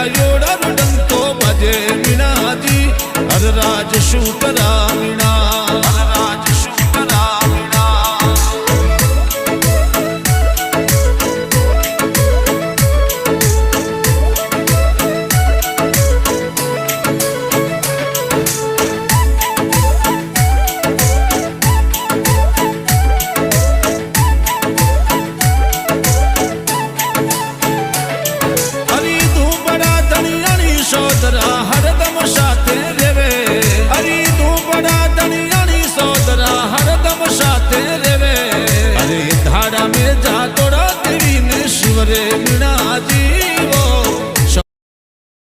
आयोड़ा डंको बजे मीणा जी हर राज शूकरा मीणा हर राज शूकरा मीणा सोदरा हरदम साथे रेवे हरी तू बड़ा धनियानी सोदरा हरदम साथे रेवे अरे धाड़ा में जा तोड़ा तेरी ने शिवरे मीणा